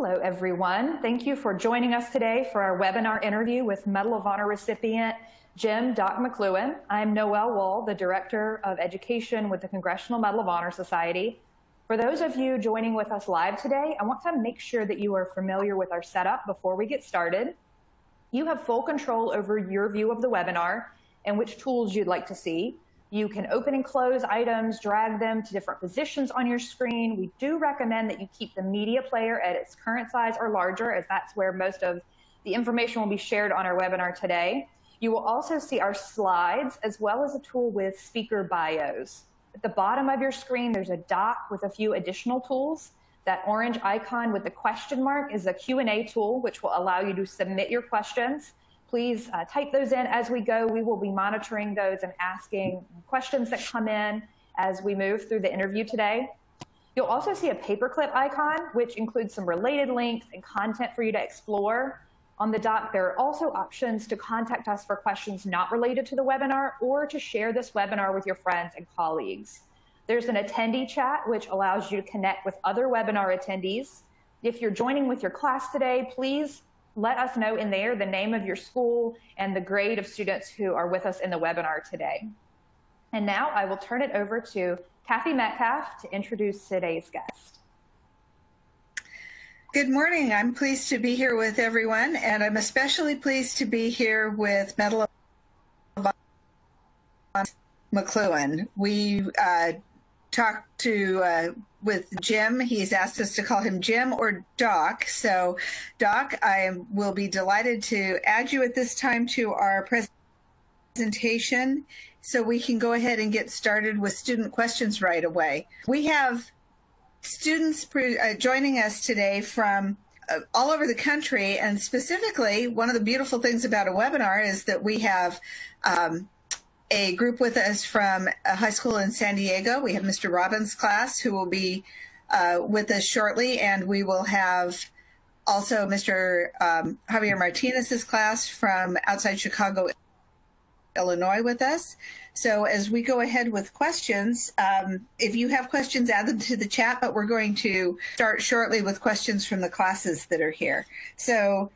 Hello, everyone. Thank you for joining us today for our webinar interview with Medal of Honor recipient Jim "Doc" McCloughan. I'm Noelle Wohl, the Director of Education with the Congressional Medal of Honor Society. For those of you joining with us live today, I want to make sure that you are familiar with our setup before we get started. You have full control over your view of the webinar and which tools you'd like to see. You can open and close items, drag them to different positions on your screen. We do recommend that you keep the media player at its current size or larger, as that's where most of the information will be shared on our webinar today. You will also see our slides, as well as a tool with speaker bios. At the bottom of your screen, there's a dock with a few additional tools. That orange icon with the question mark is a Q&A tool, which will allow you to submit your questions. Please type those in as we go. We will be monitoring those and asking questions that come in as we move through the interview today. You'll also see a paperclip icon, which includes some related links and content for you to explore. On the dock, there are also options to contact us for questions not related to the webinar or to share this webinar with your friends and colleagues. There's an attendee chat, which allows you to connect with other webinar attendees. If you're joining with your class today, please let us know in there the name of your school and the grade of students who are with us in the webinar today. And now I will turn it over to Kathy Metcalf to introduce today's guest. Good morning. I'm pleased to be here with everyone, and I'm especially pleased to be here with Medal of Honor McCloughan. We talked with Jim. He's asked us to call him Jim or Doc. So, Doc, I will be delighted to add you at this time to our presentation so we can go ahead and get started with student questions right away. We have students joining us today from all over the country, and specifically, one of the beautiful things about a webinar is that we have a group with us from a high school in San Diego. We have Mr. Robbins' class who will be with us shortly, and we will have also Mr. Javier Martinez's class from outside Chicago, Illinois with us. So as we go ahead with questions, if you have questions, add them to the chat, but we're going to start shortly with questions from the classes that are here. So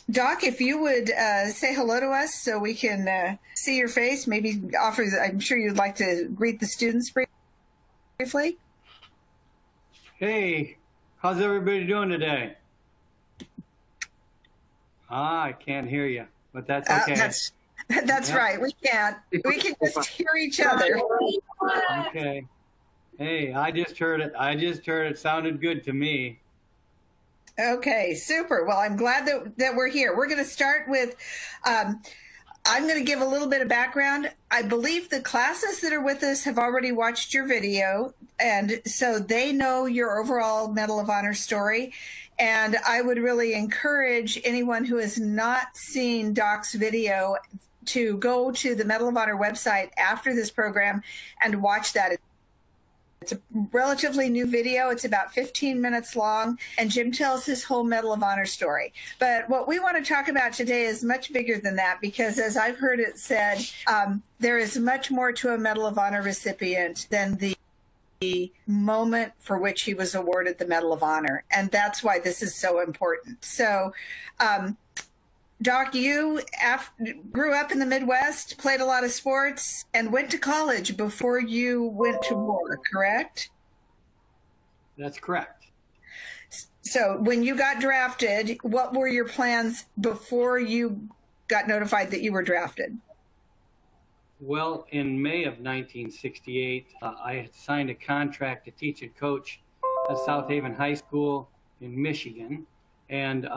Doc, if you would say hello to us so we can see your face, maybe offer, I'm sure you'd like to greet the students briefly. Hey, how's everybody doing today? I can't hear you, but that's okay. That's yeah. Right, we can't. We can just hear each other. Okay. Hey, I just heard it. It sounded good to me. Okay, super. Well, I'm glad that we're here. We're going to start with, I'm going to give a little bit of background. I believe the classes that are with us have already watched your video, and so they know your overall Medal of Honor story. And I would really encourage anyone who has not seen Doc's video to go to the Medal of Honor website after this program and watch that. It's a relatively new video. It's about 15 minutes long, and Jim tells his whole Medal of Honor story. But what we want to talk about today is much bigger than that, because as I've heard it said, there is much more to a Medal of Honor recipient than the moment for which he was awarded the Medal of Honor. And that's why this is so important. So, Doc, you grew up in the Midwest, played a lot of sports, and went to college before you went to war, correct? That's correct. So when you got drafted, what were your plans before you got notified that you were drafted? Well, in May of 1968, I had signed a contract to teach and coach at South Haven High School in Michigan. And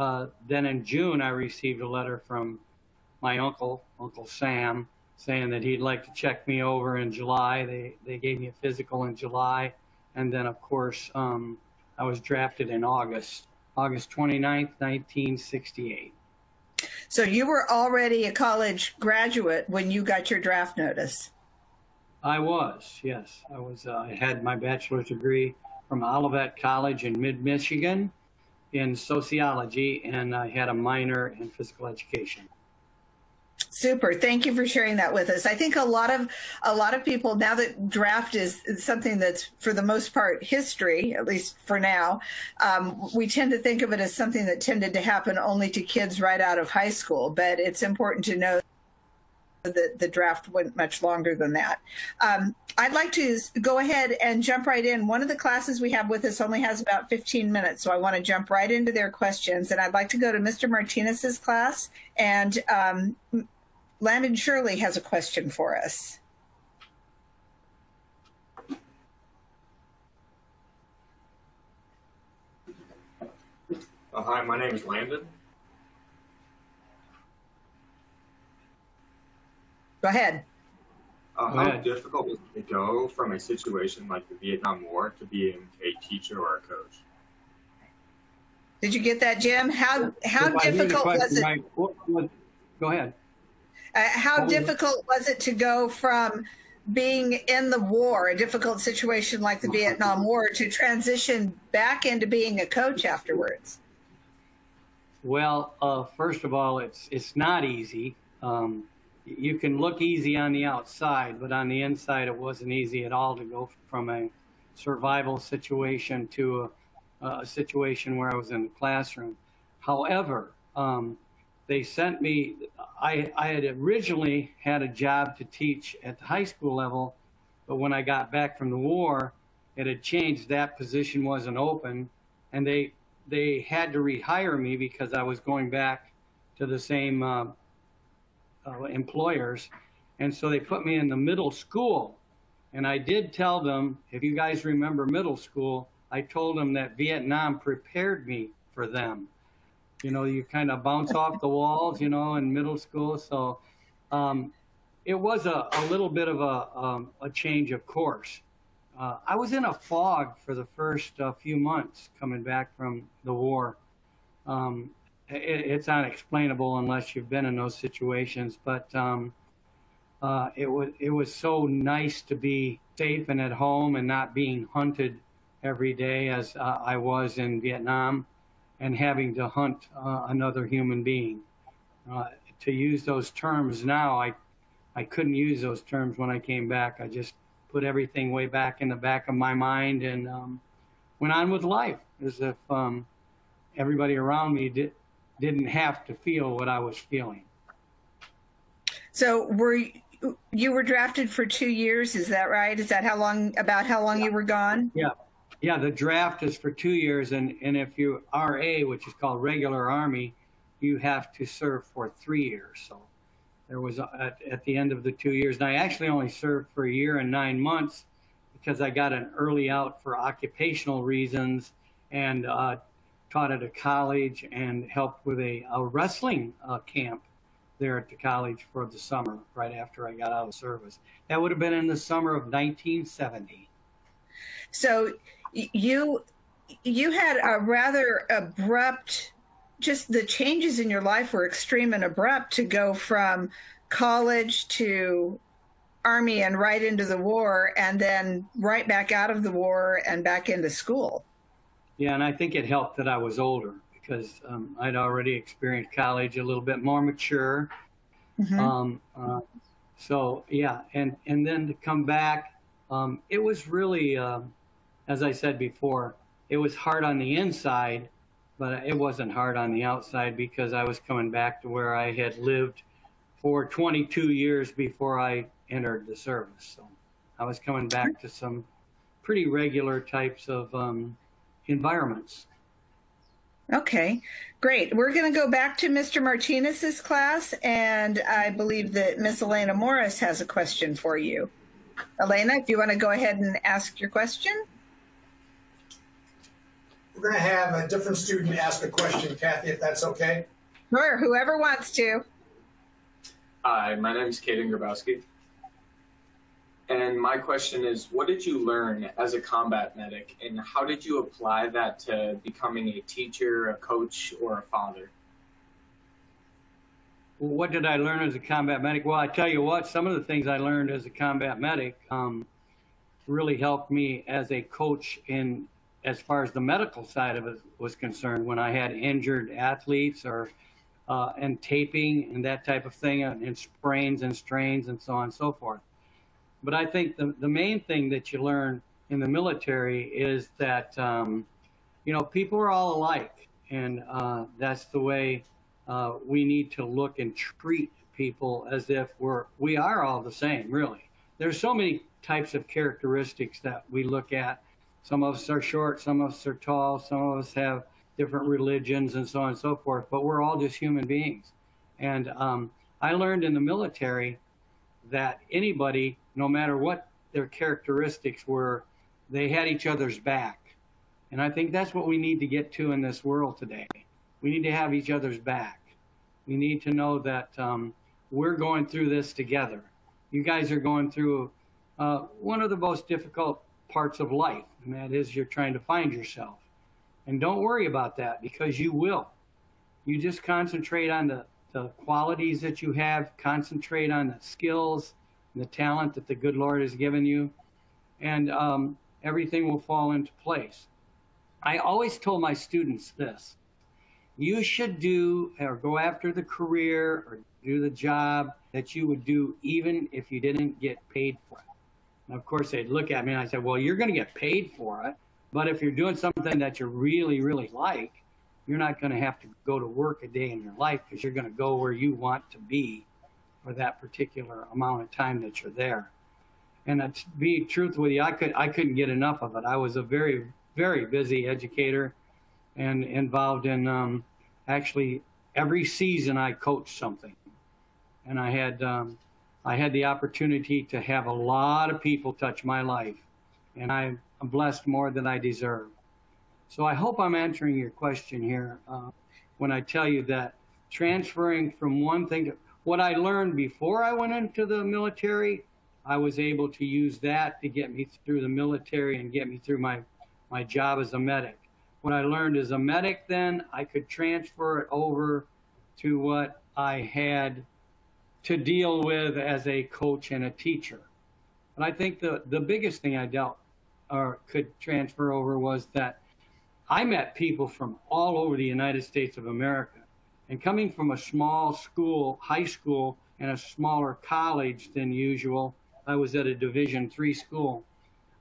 then in June, I received a letter from my uncle, Uncle Sam, saying that he'd like to check me over in July. They gave me a physical in July. And then, of course, I was drafted in August 29th, 1968. So you were already a college graduate when you got your draft notice? I was, yes. I had my bachelor's degree from Olivet College in mid-Michigan in sociology, and I had a minor in physical education. Super. Thank you for sharing that with us. I think a lot of people, now that draft is something that's for the most part history, at least for now, we tend to think of it as something that tended to happen only to kids right out of high school. But it's important to know that the draft went much longer than that. I'd like to go ahead and jump right in. One of the classes we have with us only has about 15 minutes, so I want to jump right into their questions. And I'd like to go to Mr. Martinez's class, and Landon Shirley has a question for us. Hi, my name is Landon. Go ahead. How difficult was it to go from a situation like the Vietnam War to being a teacher or a coach? Did you get that, Jim? How difficult was it? Go ahead. How difficult was it to go from being in the war, a difficult situation like the Vietnam War, to transition back into being a coach afterwards? Well, first of all, it's not easy. You can look easy on the outside, but on the inside, it wasn't easy at all to go from a survival situation to a situation where I was in the classroom. However, they sent me, I had originally had a job to teach at the high school level, but when I got back from the war, it had changed. That position wasn't open, and they had to rehire me because I was going back to the same employers. And so they put me in the middle school. And I did tell them, if you guys remember middle school, I told them that Vietnam prepared me for them. You know, you kind of bounce off the walls, you know, in middle school. So it was a little bit of a change of course. I was in a fog for the first few months coming back from the war. It's unexplainable unless you've been in those situations, but it was so nice to be safe and at home and not being hunted every day as I was in Vietnam, and having to hunt another human being. To use those terms now, I couldn't use those terms when I came back. I just put everything way back in the back of my mind and went on with life as if everybody around me didn't have to feel what I was feeling. So you were drafted for 2 years, is that right? Is that about how long you were gone? Yeah, the draft is for 2 years, and if you RA, which is called regular Army, you have to serve for 3 years. So there was at the end of the 2 years, and I actually only served for 1 year and 9 months because I got an early out for occupational reasons, and taught at a college and helped with a wrestling camp there at the college for the summer right after I got out of service. That would have been in the summer of 1970. So you had a rather abrupt, just the changes in your life were extreme and abrupt to go from college to Army and right into the war, and then right back out of the war and back into school. Yeah, and I think it helped that I was older because I'd already experienced college, a little bit more mature. Mm-hmm. So yeah, and then to come back, it was really, as I said before, it was hard on the inside, but it wasn't hard on the outside because I was coming back to where I had lived for 22 years before I entered the service. So I was coming back to some pretty regular types of environments. Okay, great. We're going to go back to Mr. Martinez's class, and I believe that Miss Elena Morris has a question for you. Elena, if you want to go ahead and ask your question. We're going to have a different student ask a question, Kathy, if that's okay. Sure, whoever wants to. Hi, my name is Kaden Grabowski. And my question is, what did you learn as a combat medic, and how did you apply that to becoming a teacher, a coach, or a father? Well, what did I learn as a combat medic? Well, I tell you what, some of the things I learned as a combat medic really helped me as a coach as far as the medical side of it was concerned. When I had injured athletes or and taping and that type of thing, and sprains and strains and so on and so forth. But I think the main thing that you learn in the military is that, people are all alike. And that's the way we need to look and treat people, as if we are all the same, really. There's so many types of characteristics that we look at. Some of us are short, some of us are tall, some of us have different religions and so on and so forth, but we're all just human beings. And I learned in the military that anybody, no matter what their characteristics were, they had each other's back. And I think that's what we need to get to in this world today. We need to have each other's back. We need to know that we're going through this together. You guys are going through one of the most difficult parts of life, and that is you're trying to find yourself. And don't worry about that, because you will. You just concentrate on the qualities that you have, concentrate on the skills and the talent that the good Lord has given you, and everything will fall into place. I always told my students this: you should do or go after the career or do the job that you would do even if you didn't get paid for it. And of course, they'd look at me and I said, well, you're going to get paid for it, but if you're doing something that you really, really like, you're not going to have to go to work a day in your life, because you're going to go where you want to be for that particular amount of time that you're there. And to be truthful with you, I couldn't get enough of it. I was a very, very busy educator and involved in actually every season I coached something. And I had the opportunity to have a lot of people touch my life, and I'm blessed more than I deserve. So I hope I'm answering your question here when I tell you that transferring from one thing to what I learned before I went into the military, I was able to use that to get me through the military and get me through my job as a medic. What I learned as a medic, then I could transfer it over to what I had to deal with as a coach and a teacher. But I think the biggest thing I dealt or could transfer over was that I met people from all over the United States of America. And coming from a small school, high school, and a smaller college than usual, I was at a Division III school.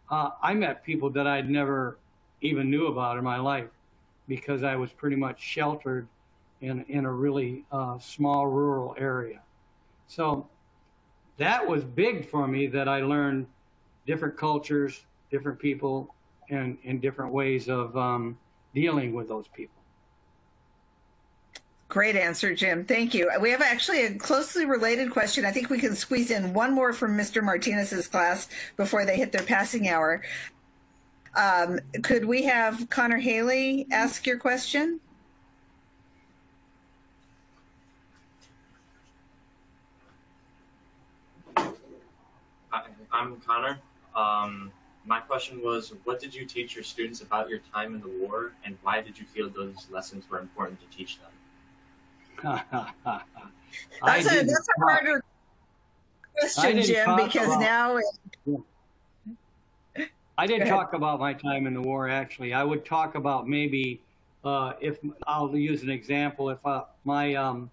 I met people that I'd never even knew about in my life, because I was pretty much sheltered in a really small rural area. So that was big for me, that I learned different cultures, different people, and different ways of dealing with those people. Great answer, Jim. Thank you. We have actually a closely related question. I think we can squeeze in one more from Mr. Martinez's class before they hit their passing hour. Could we have Connor Haley ask your question? Hi, I'm Connor. My question was, what did you teach your students about your time in the war, and why did you feel those lessons were important to teach them? That's a harder question, Jim, because now... I didn't talk about my time in the war, actually. I would talk about maybe, if I'll use an example, if my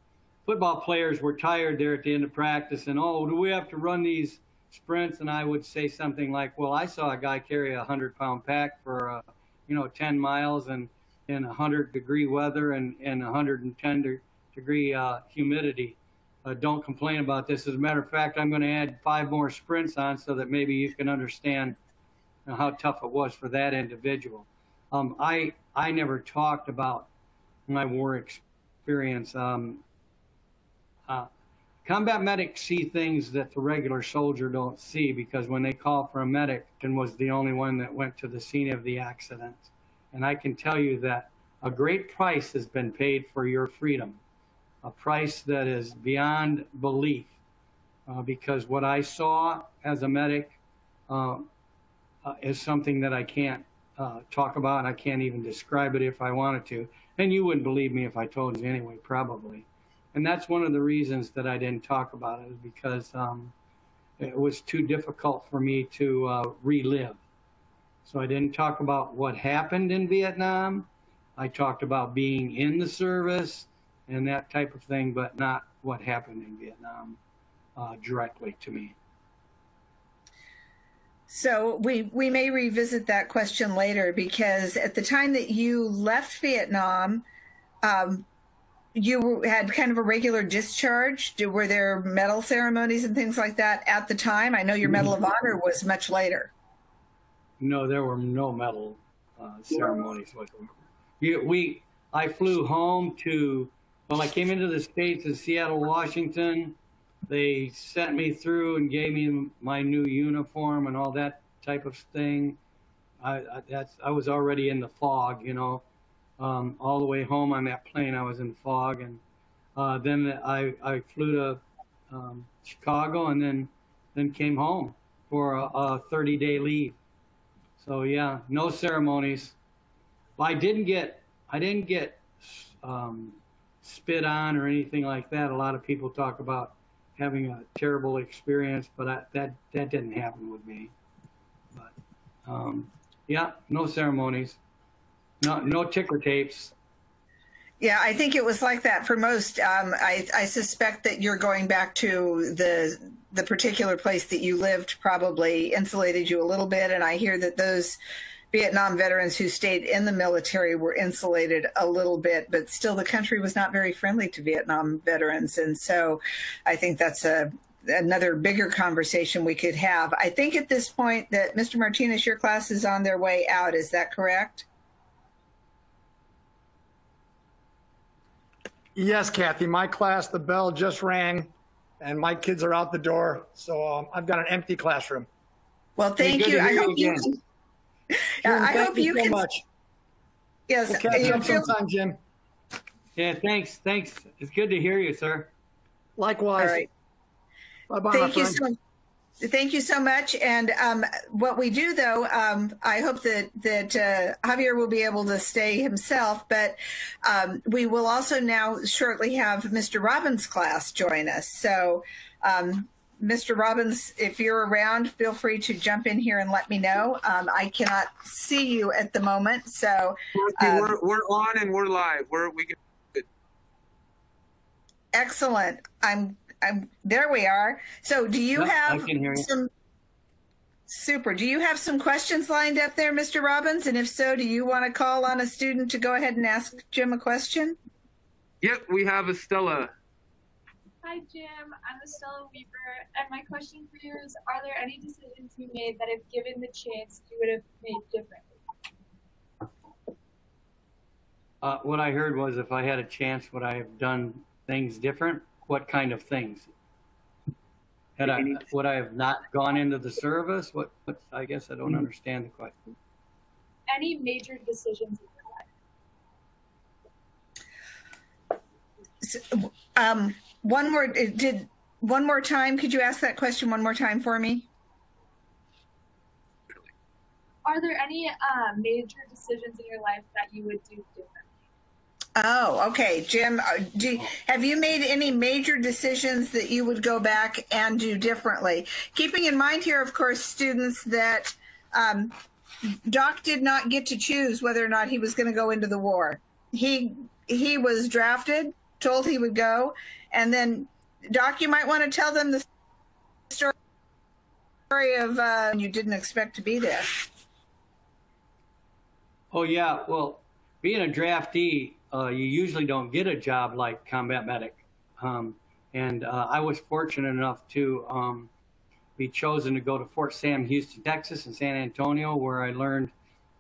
football players were tired there at the end of practice and, oh, do we have to run these sprints? And I would say something like, well, I saw a guy carry a 100-pound pack for, 10 miles and in 100-degree weather and 110-degree humidity. Don't complain about this. As a matter of fact, I'm going to add 5 more sprints on so that maybe you can understand how tough it was for that individual. I never talked about my war experience. Combat medics see things that the regular soldier don't see, because when they call for a medic, and was the only one that went to the scene of the accident. And I can tell you that a great price has been paid for your freedom, a price that is beyond belief, because what I saw as a medic is something that I can't talk about, and I can't even describe it if I wanted to. And you wouldn't believe me if I told you anyway, probably. And that's one of the reasons that I didn't talk about it, is because it was too difficult for me to relive. So I didn't talk about what happened in Vietnam. I talked about being in the service and that type of thing, but not what happened in Vietnam directly to me. So we may revisit that question later, because at the time that you left Vietnam, you had kind of a regular discharge. Were there medal ceremonies and things like that at the time? I know your Medal of Honor was much later. No, there were no medal ceremonies whatsoever. I flew home to, well, I came into the States in Seattle, Washington. They sent me through and gave me my new uniform and all that type of thing. I was already in the fog, you know. All the way home on that plane, I was in fog, and then I flew to Chicago, and then came home for a 30-day leave. So yeah, no ceremonies. I didn't get spit on or anything like that. A lot of people talk about having a terrible experience, but that didn't happen with me. But yeah, no ceremonies. No ticker tapes. Yeah, I think it was like that for most. I suspect that you're going back to the particular place that you lived probably insulated you a little bit. And I hear that those Vietnam veterans who stayed in the military were insulated a little bit, but still the country was not very friendly to Vietnam veterans. And so I think that's another bigger conversation we could have. I think at this point that Mr. Martinez, your class is on their way out. Is that correct? Yes, Kathy, my class, the bell just rang, and my kids are out the door, so I've got an empty classroom. Well, thank you. I hope you can. I hope you can. Much. Yes. We'll catch up sometime, Jim. Yeah, thanks. It's good to hear you, sir. Likewise. All right. Bye-bye, Thank my you friend. Thank you so much. And what we do, though, I hope that Javier will be able to stay himself, but we will also now shortly have Mr. Robbins' class join us. So, Mr. Robbins, if you're around, feel free to jump in here and let me know. I cannot see you at the moment, so we're on and we're live. We can. Excellent. I'm there. We are. So, do you have I can hear you. some? Super. Do you have some questions lined up there, Mr. Robbins? And if so, do you want to call on a student to go ahead and ask Jim a question? Yep, we have Estella. Hi, Jim. I'm Estella Weaver, and my question for you is, are there any decisions you made that if given the chance, you would have made differently? What I heard was, if I had a chance, would I have done things different? What kind of things? Would I have not gone into the service? What? I guess I don't understand the question. Any major decisions in your life? One more time. Could you ask that question one more time for me? Are there any major decisions in your life that you would do differently? Oh, okay. Jim, have you made any major decisions that you would go back and do differently? Keeping in mind here, of course, students, that Doc did not get to choose whether or not he was going to go into the war. He was drafted, told he would go, and then, Doc, you might want to tell them the story of you didn't expect to be there. Oh yeah, well, being a draftee, you usually don't get a job like combat medic. And I was fortunate enough to be chosen to go to Fort Sam Houston, Texas, and San Antonio, where I learned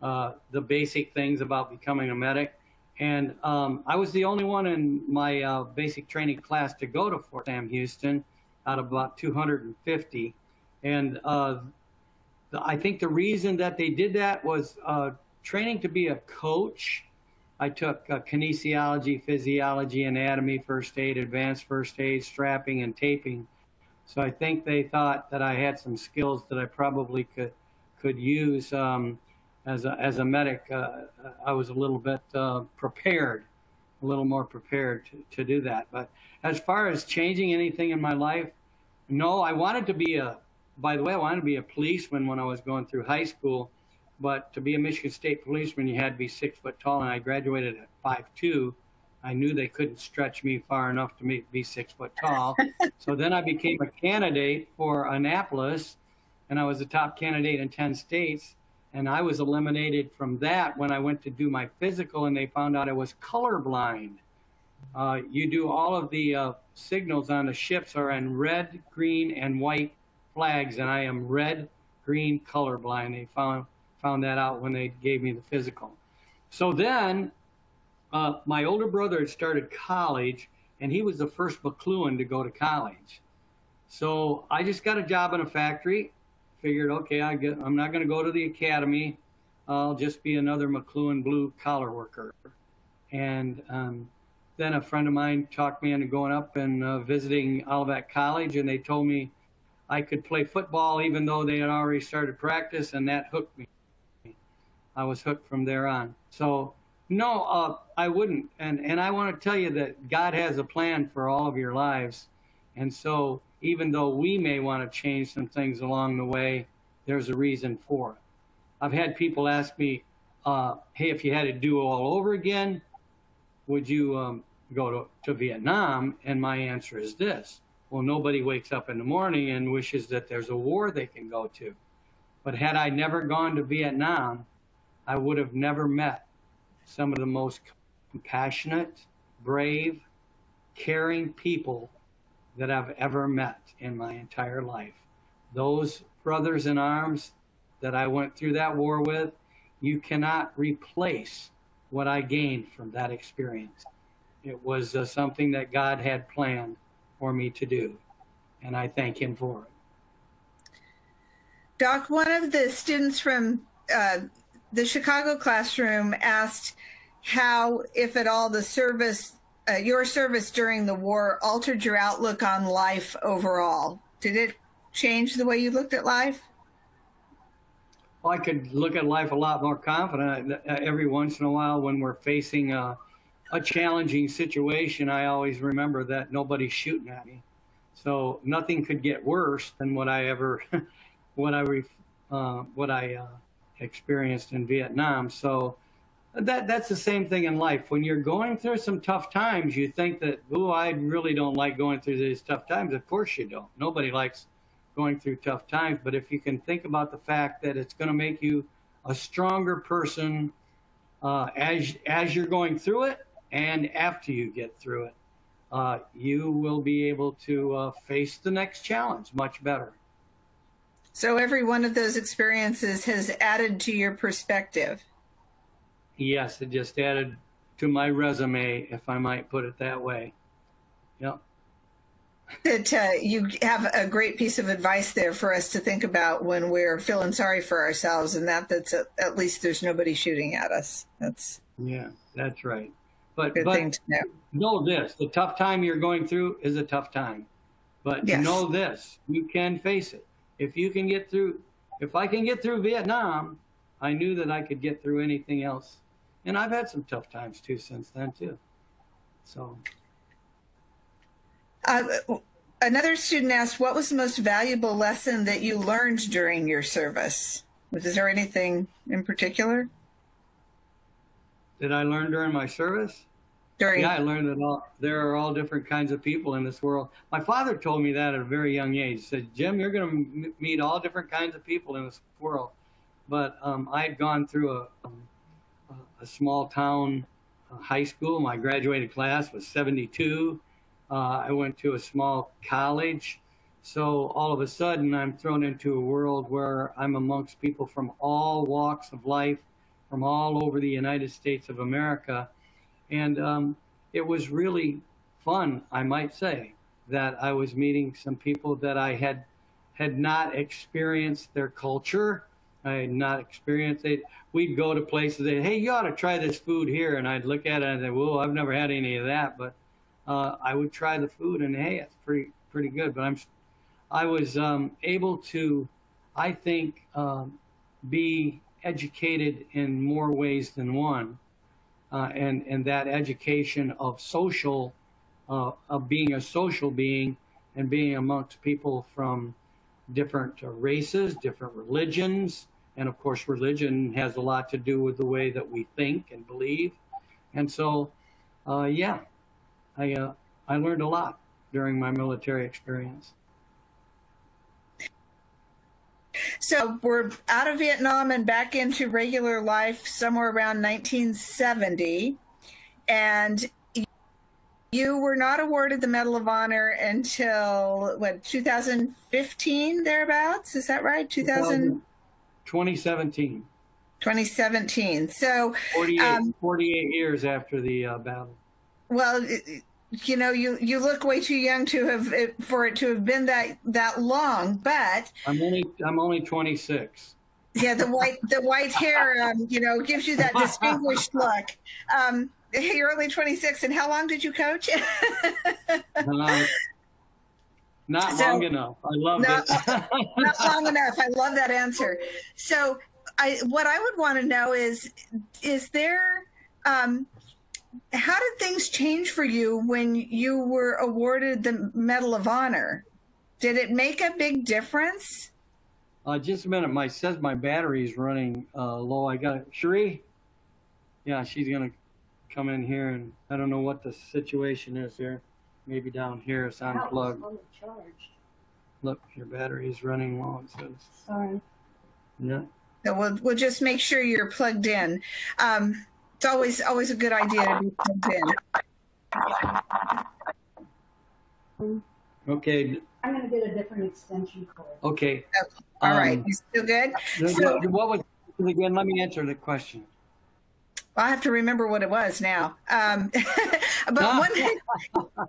the basic things about becoming a medic. And I was the only one in my basic training class to go to Fort Sam Houston out of about 250. And I think the reason that they did that was training to be a coach. I took kinesiology, physiology, anatomy, first aid, advanced first aid, strapping, and taping. So I think they thought that I had some skills that I probably could use as a medic. I was a little bit prepared, a little more prepared to do that. But as far as changing anything in my life, no. I wanted to be by the way, I wanted to be a policeman when I was going through high school. But to be a Michigan State policeman, you had to be 6 foot tall, and I graduated at 5'2". I knew they couldn't stretch me far enough to be 6 foot tall. So then I became a candidate for Annapolis, and I was the top candidate in 10 states. And I was eliminated from that when I went to do my physical, and they found out I was colorblind. You do all of the signals on the ships are in red, green, and white flags, and I am red, green, colorblind. They found that out when they gave me the physical. So then my older brother had started college, and he was the first McLuhan to go to college. So I just got a job in a factory. Figured, okay, I'm not going to go to the academy. I'll just be another McLuhan blue collar worker. And then a friend of mine talked me into going up and visiting Olivet College, and they told me I could play football even though they had already started practice, and that hooked me. I was hooked from there on. So no, I wouldn't. And I want to tell you that God has a plan for all of your lives. And so even though we may want to change some things along the way, there's a reason for it. I've had people ask me, hey, if you had to do it all over again, would you go to Vietnam? And my answer is this. Well, nobody wakes up in the morning and wishes that there's a war they can go to. But had I never gone to Vietnam, I would have never met some of the most compassionate, brave, caring people that I've ever met in my entire life. Those brothers in arms that I went through that war with, you cannot replace what I gained from that experience. It was something that God had planned for me to do, and I thank him for it. Doc, one of the students from the Chicago classroom asked how, if at all, the service, your service during the war altered your outlook on life overall. Did it change the way you looked at life? Well, I could look at life a lot more confident. Every once in a while when we're facing a challenging situation, I always remember that nobody's shooting at me. So nothing could get worse than what I experienced in Vietnam. So that's the same thing in life. When you're going through some tough times, you think that, oh, I really don't like going through these tough times. Of course you don't. Nobody likes going through tough times. But if you can think about the fact that it's going to make you a stronger person as you're going through it and after you get through it, you will be able to face the next challenge much better. So every one of those experiences has added to your perspective. Yes, it just added to my resume, if I might put it that way. Yep. That you have a great piece of advice there for us to think about when we're feeling sorry for ourselves, and that's at least there's nobody shooting at us. Yeah, that's right. But thing to know this: the tough time you're going through is a tough time. But yes. Know this: you can face it. If I can get through Vietnam, I knew that I could get through anything else. And I've had some tough times too since then too. So. Another student asked, what was the most valuable lesson that you learned during your service? Is there anything in particular? Did I learn during my service? Yeah, I learned that there are all different kinds of people in this world. My father told me that at a very young age. He said, Jim, you're going to meet all different kinds of people in this world. But I had gone through a small town high school. My graduated class was 72. I went to a small college. So all of a sudden, I'm thrown into a world where I'm amongst people from all walks of life, from all over the United States of America. And it was really fun, I might say, that I was meeting some people that I had not experienced their culture. I had not experienced it. We'd go to places that, hey, you ought to try this food here. And I'd look at it and say, whoa, I've never had any of that. But I would try the food and, hey, it's pretty good. But I was able to, I think, be educated in more ways than one. And that education of of being a social being and being amongst people from different races, different religions. And of course, religion has a lot to do with the way that we think and believe. And so Yeah, I learned a lot during my military experience. So we're out of Vietnam and back into regular life somewhere around 1970. And you were not awarded the Medal of Honor until, what, 2015, thereabouts? Is that right? 2017. 2017. So 48 years after the battle. Well, you know, you look way too young to have for it to have been that long, but I'm only 26. Yeah, the white hair, you know, gives you that distinguished look. You're only 26, and how long did you coach? Not long enough. I loved it. Not long enough. I love that answer. So, what I would want to know is there, how did things change for you when you were awarded the Medal of Honor? Did it make a big difference? Just a minute. Says my battery's running low. I got it. Cherie? Yeah, she's going to come in here, and I don't know what the situation is here. Maybe down here it's unplugged. Look, your battery is running low, it says. Sorry. Yeah. So we'll just make sure you're plugged in. It's always a good idea to be plugged in. Okay. I'm going to get a different extension cord. Okay. All right. You still good? So, what was again? Let me answer the question. I have to remember what it was now. But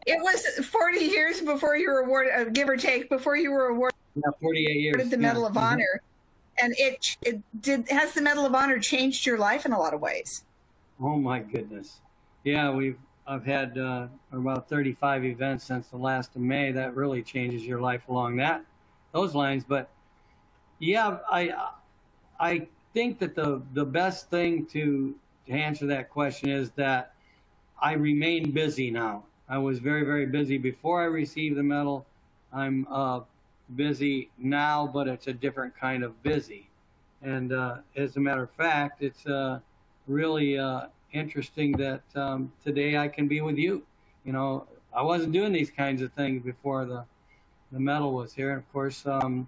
it was 40 years before you were awarded, give or take, before you were awarded 48 years. The Medal of Honor. And has the Medal of Honor changed your life in a lot of ways? Oh my goodness. Yeah, I've had about 35 events since the last of May. That really changes your life along those lines. But yeah, I think that the best thing to answer that question is that I remain busy now. I was very, very busy before I received the medal. I'm busy now, but it's a different kind of busy. And as a matter of fact, it's really interesting that today I can be with you. You know, I wasn't doing these kinds of things before the medal was here. And of course, I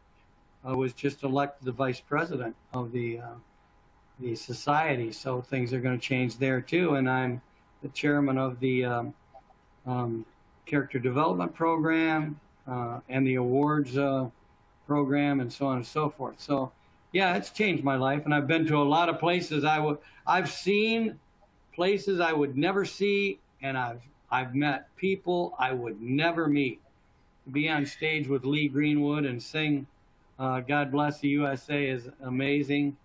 was just elected the vice president of the society, so things are going to change there too. And I'm the chairman of the character development program and the awards program, and so on and so forth. So yeah, it's changed my life, and I've been to a lot of places. I've seen places I would never see, and I've met people I would never meet. To be on stage with Lee Greenwood and sing "God Bless the USA" is amazing.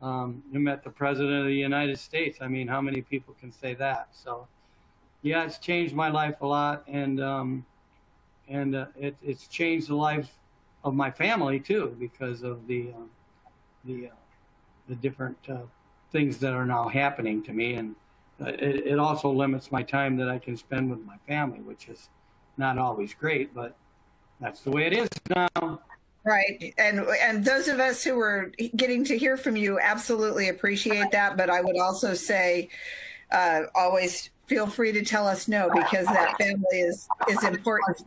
You met the President of the United States. I mean, how many people can say that? So, yeah, it's changed my life a lot, and it's changed the life of my family too, because of the different things that are now happening to me, and it also limits my time that I can spend with my family, which is not always great, but that's the way it is now. Right. And those of us who are getting to hear from you absolutely appreciate that. But I would also say always feel free to tell us no, because that family is important.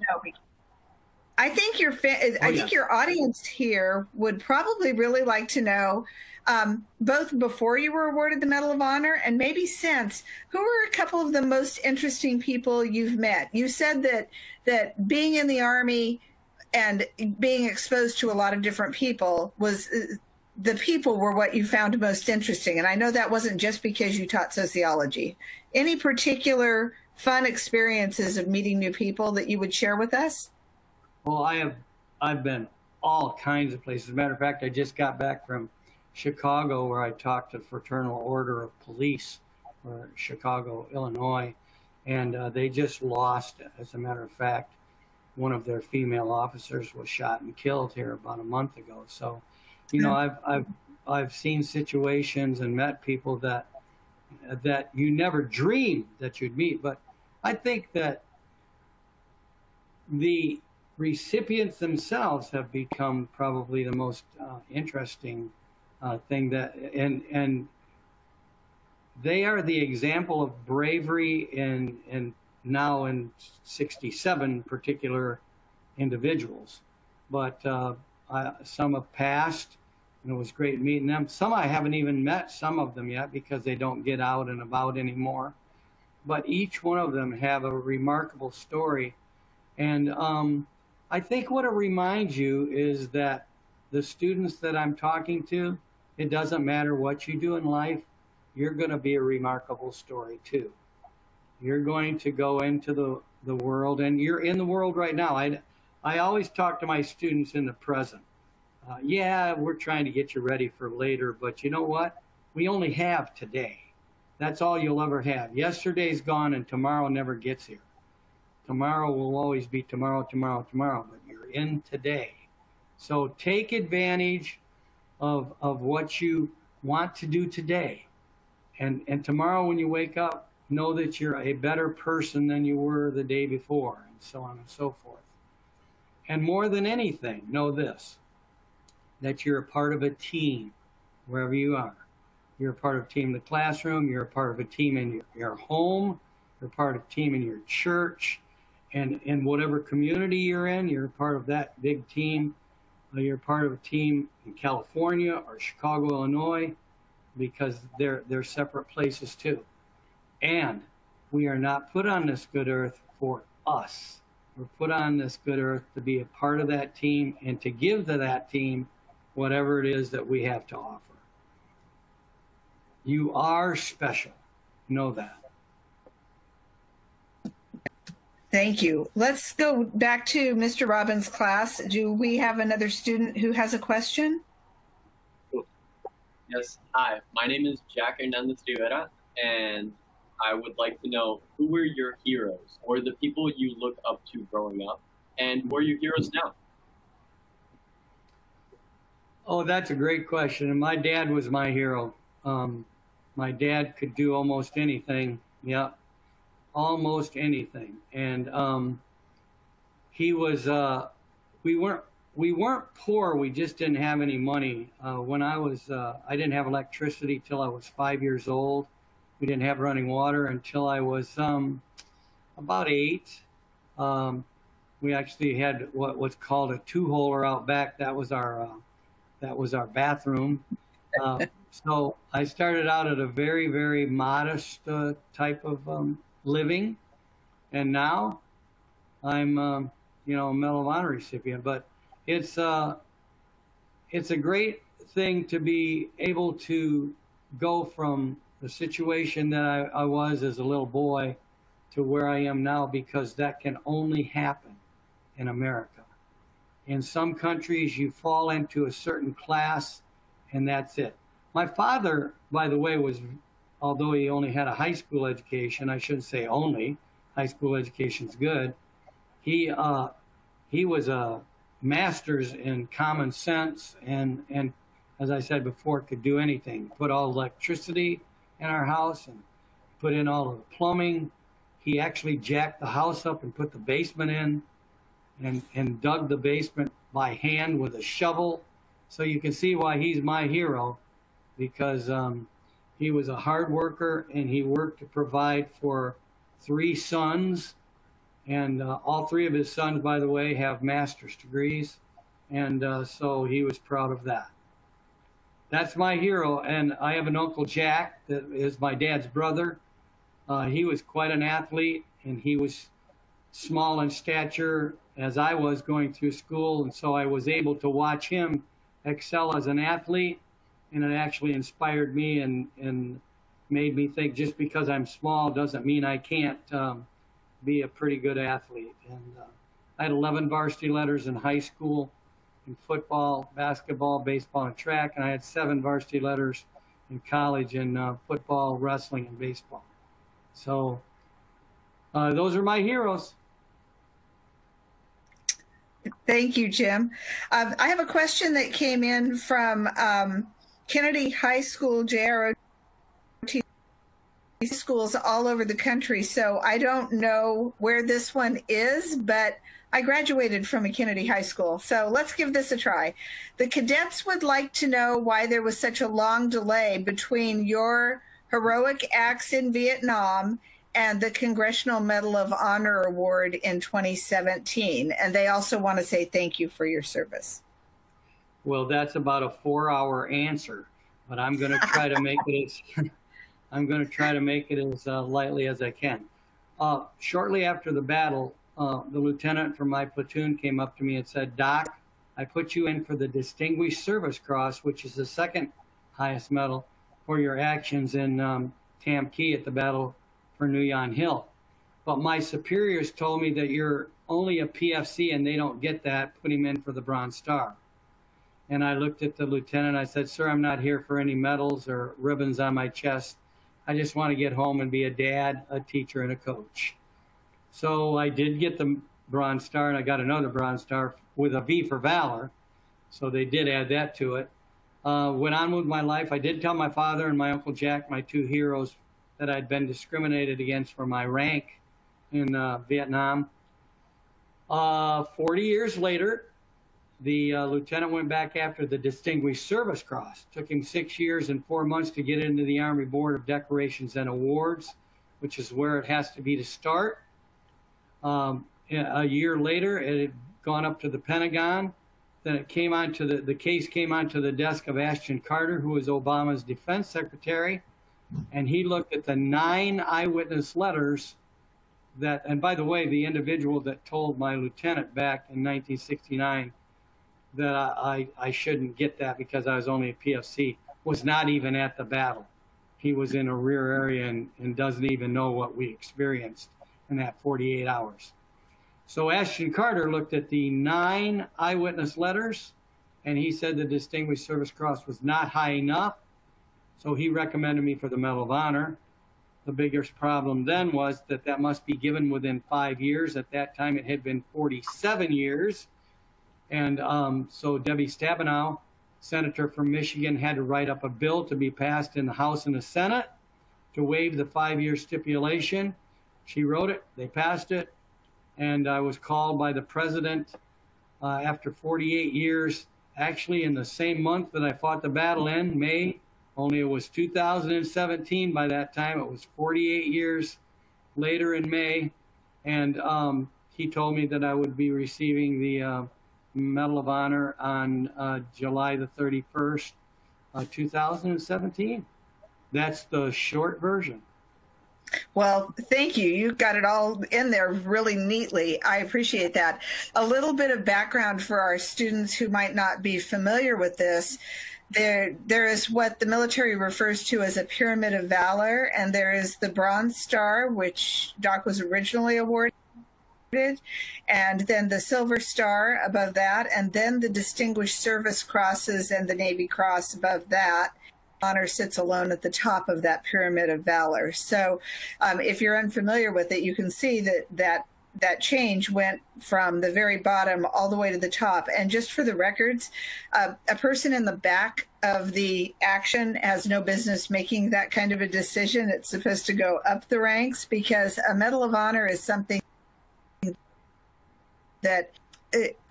I think your audience here would probably really like to know, both before you were awarded the Medal of Honor and maybe since, who are a couple of the most interesting people you've met? You said that being in the Army and being exposed to a lot of different people the people were what you found most interesting. And I know that wasn't just because you taught sociology. Any particular fun experiences of meeting new people that you would share with us? Well, I've been all kinds of places. As a matter of fact, I just got back from Chicago, where I talked to Fraternal Order of Police, or Chicago, Illinois, and they just lost, as a matter of fact, one of their female officers was shot and killed here about a month ago. So, you know, I've seen situations and met people that you never dreamed that you'd meet. But I think that the recipients themselves have become probably the most interesting thing, that and they are the example of bravery in now in 67 particular individuals. But some have passed, and it was great meeting them. Some I haven't even met some of them yet because they don't get out and about anymore. But each one of them have a remarkable story. And I think what it reminds you is that the students that I'm talking to, it doesn't matter what you do in life, you're going to be a remarkable story too. You're going to go into the world, and you're in the world right now. I always talk to my students in the present. Yeah, we're trying to get you ready for later, but you know what? We only have today. That's all you'll ever have. Yesterday's gone and tomorrow never gets here. Tomorrow will always be tomorrow, tomorrow, tomorrow, but you're in today. So take advantage of what you want to do today. And tomorrow when you wake up, know that you're a better person than you were the day before, and so on and so forth. And more than anything, know this, that you're a part of a team wherever you are. You're a part of a team in the classroom, you're a part of a team in your home, you're a part of a team in your church, and in whatever community you're in, you're a part of that big team. You're part of a team in California or Chicago, Illinois, because they're separate places too. And we are not put on this good earth for us. We're put on this good earth to be a part of that team and to give to that team whatever it is that we have to offer. You are special. Know that. Thank you. Let's go back to Mr. Robbins' class. Do we have another student who has a question? Yes. Hi, my name is Jack Hernandez Rivera, and I would like to know, who were your heroes or the people you look up to growing up, and who are your heroes now? Oh, that's a great question. And my dad was my hero. My dad could do almost anything. Yeah, almost anything. And he was, we weren't poor. We just didn't have any money. When I didn't have electricity till I was 5 years old. We didn't have running water until I was about 8. We actually had what's called a two-holer out back. That was our bathroom. So I started out at a very, very modest type of living, and now I'm a Medal of Honor recipient. But it's a great thing to be able to go from the situation that I was as a little boy to where I am now, because that can only happen in America. In some countries, you fall into a certain class and that's it. My father, by the way, although he only had a high school education, I shouldn't say only, high school education's good, he was a master's in common sense and as I said before, could do anything. Put all electricity in our house and put in all of the plumbing. He actually jacked the house up and put the basement in and dug the basement by hand with a shovel. So you can see why he's my hero, because he was a hard worker and he worked to provide for 3 sons. And all 3 of his sons, by the way, have master's degrees. And so he was proud of that. That's my hero. And I have an Uncle Jack that is my dad's brother. He was quite an athlete, and he was small in stature as I was going through school. And so I was able to watch him excel as an athlete, and it actually inspired me and made me think, just because I'm small doesn't mean I can't be a pretty good athlete. And I had 11 varsity letters in high school in football, basketball, baseball, and track, and I had 7 varsity letters in college in football, wrestling, and baseball. So those are my heroes. Thank you, Jim. I have a question that came in from Kennedy High School, JROT schools all over the country. So I don't know where this one is, but I graduated from a Kennedy High School. So let's give this a try. The cadets would like to know why there was such a long delay between your Heroic Acts in Vietnam, and the Congressional Medal of Honor Award in 2017. And they also want to say thank you for your service. Well, that's about a 4-hour answer, but I'm going to try to make it as I'm going to try to make it as lightly as I can. Shortly after the battle, the lieutenant from my platoon came up to me and said, "Doc, I put you in for the Distinguished Service Cross, which is the second highest medal for your actions in Tam Key at the Battle for Nguyen Hill. But my superiors told me that you're only a PFC and they don't get that. Put him in for the Bronze Star." And I looked at the lieutenant. I said, "Sir, I'm not here for any medals or ribbons on my chest. I just want to get home and be a dad, a teacher, and a coach." So I did get the Bronze Star, and I got another Bronze Star with a V for Valor. So they did add that to it. Went on with my life. I did tell my father and my Uncle Jack, my two heroes, that I'd been discriminated against for my rank in Vietnam. 40 years later, the lieutenant went back after the Distinguished Service Cross. Took him 6 years and 4 months to get into the Army Board of Decorations and Awards, which is where it has to be to start. A year later, it had gone up to the Pentagon. Then it came onto the case came onto the desk of Ashton Carter, who was Obama's defense secretary. And he looked at the 9 eyewitness letters that, and by the way, the individual that told my lieutenant back in 1969 that I shouldn't get that because I was only a PFC was not even at the battle. He was in a rear area and doesn't even know what we experienced in that 48 hours. So Ashton Carter looked at the 9 eyewitness letters, and he said the Distinguished Service Cross was not high enough. So he recommended me for the Medal of Honor. The biggest problem then was that that must be given within 5 years. At that time, it had been 47 years. And so Debbie Stabenow, senator from Michigan, had to write up a bill to be passed in the House and the Senate to waive the 5-year stipulation. She wrote it, they passed it, and I was called by the president after 48 years, actually in the same month that I fought the battle in, May, only it was 2017 by that time. It was 48 years later in May, and he told me that I would be receiving the Medal of Honor on July the 31st, 2017. That's the short version. Well, thank you. You got it all in there really neatly. I appreciate that. A little bit of background for our students who might not be familiar with this. There is what the military refers to as a Pyramid of Valor, and there is the Bronze Star, which Doc was originally awarded, and then the Silver Star above that, and then the Distinguished Service Crosses and the Navy Cross above that. Honor sits alone at the top of that Pyramid of Valor. So if you're unfamiliar with it, you can see that change went from the very bottom all the way to the top. And just for the records, a person in the back of the action has no business making that kind of a decision. It's supposed to go up the ranks because a Medal of Honor is something that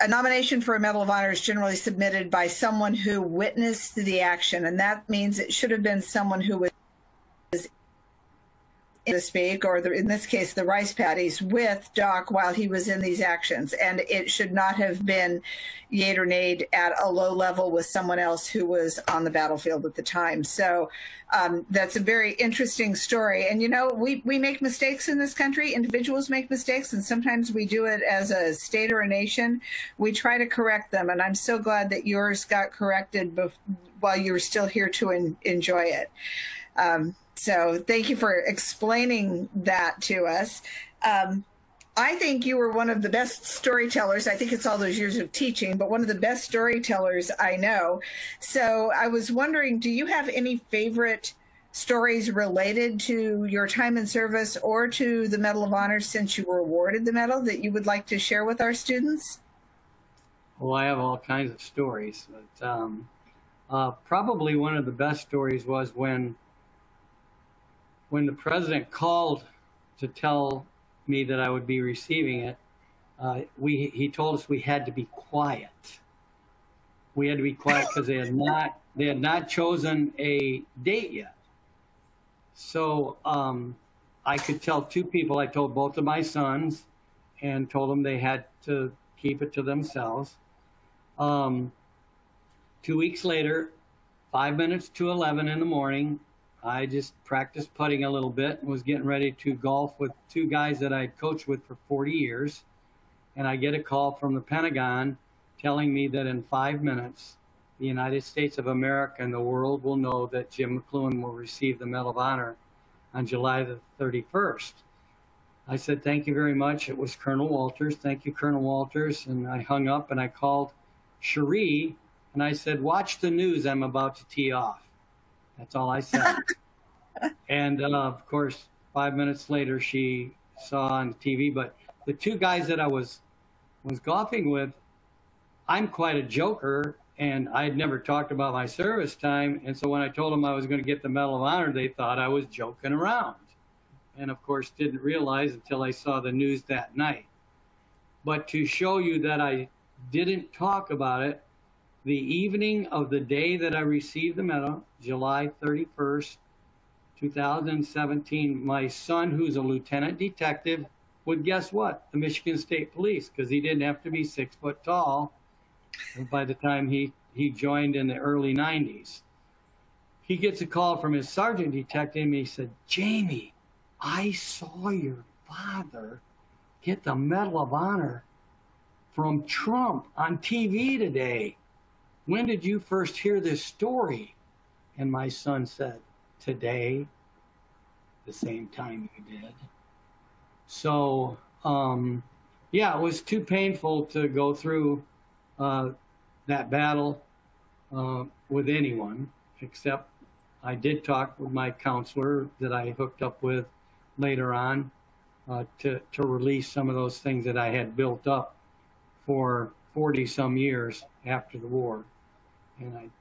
a nomination for a Medal of Honor is generally submitted by someone who witnessed the action, and that means it should have been someone who was, to speak, or in this case, the rice paddies with Doc while he was in these actions, and it should not have been Yade or Nade at a low level with someone else who was on the battlefield at the time. So that's a very interesting story. And, you know, we make mistakes in this country. Individuals make mistakes, and sometimes we do it as a state or a nation. We try to correct them, and I'm so glad that yours got corrected while you were still here to enjoy it. So thank you for explaining that to us. I think you were one of the best storytellers. I think it's all those years of teaching, but one of the best storytellers I know. So I was wondering, do you have any favorite stories related to your time in service or to the Medal of Honor since you were awarded the medal that you would like to share with our students? Well, I have all kinds of stories, but probably one of the best stories was when the president called to tell me that I would be receiving it, he told us we had to be quiet. We had to be quiet because they had not chosen a date yet. So I could tell two people. I told both of my sons and told them they had to keep it to themselves. 2 weeks later, 5 minutes to 11 in the morning, I just practiced putting a little bit and was getting ready to golf with two guys that I'd coached with for 40 years. And I get a call from the Pentagon telling me that in 5 minutes, the United States of America and the world will know that Jim McCloughan will receive the Medal of Honor on July the 31st. I said, thank you very much. It was Colonel Walters. Thank you, Colonel Walters. And I hung up and I called Cherie and I said, watch the news. I'm about to tee off. That's all I said. And of course, 5 minutes later, she saw on TV. But the two guys that I was golfing with, I'm quite a joker, and I had never talked about my service time. And so when I told them I was going to get the Medal of Honor, they thought I was joking around. And of course, didn't realize until I saw the news that night. But to show you that I didn't talk about it, the evening of the day that I received the medal, July 31st, 2017, my son, who's a lieutenant detective, would guess what? The Michigan State Police, because he didn't have to be 6 foot tall by the time he joined in the early 90s. He gets a call from his sergeant detective and he said, Jamie, I saw your father get the Medal of Honor from Trump on TV today. When did you first hear this story? And my son said, today, the same time you did. So, yeah, it was too painful to go through that battle with anyone, except I did talk with my counselor that I hooked up with later on to release some of those things that I had built up for 40 some years after the war. And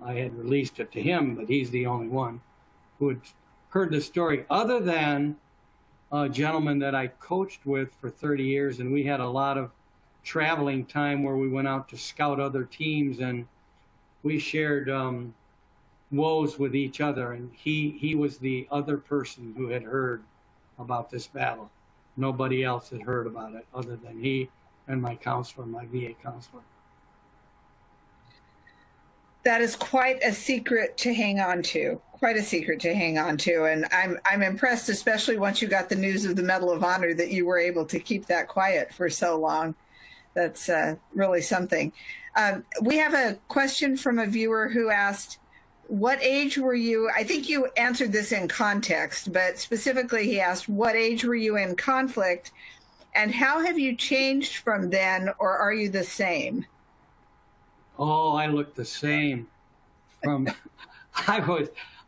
I had released it to him, but he's the only one who had heard the story, other than a gentleman that I coached with for 30 years. And we had a lot of traveling time where we went out to scout other teams and we shared woes with each other, and he was the other person who had heard about this battle. Nobody else had heard about it other than he and my counselor, my VA counselor. That is quite a secret to hang on to. Quite a secret to hang on to, and I'm impressed, especially once you got the news of the Medal of Honor, that you were able to keep that quiet for so long. That's really something. We have a question from a viewer who asked, what age were you? I think you answered this in context, but specifically he asked, what age were you in conflict and how have you changed from then, or are you the same? Oh, I look the same. From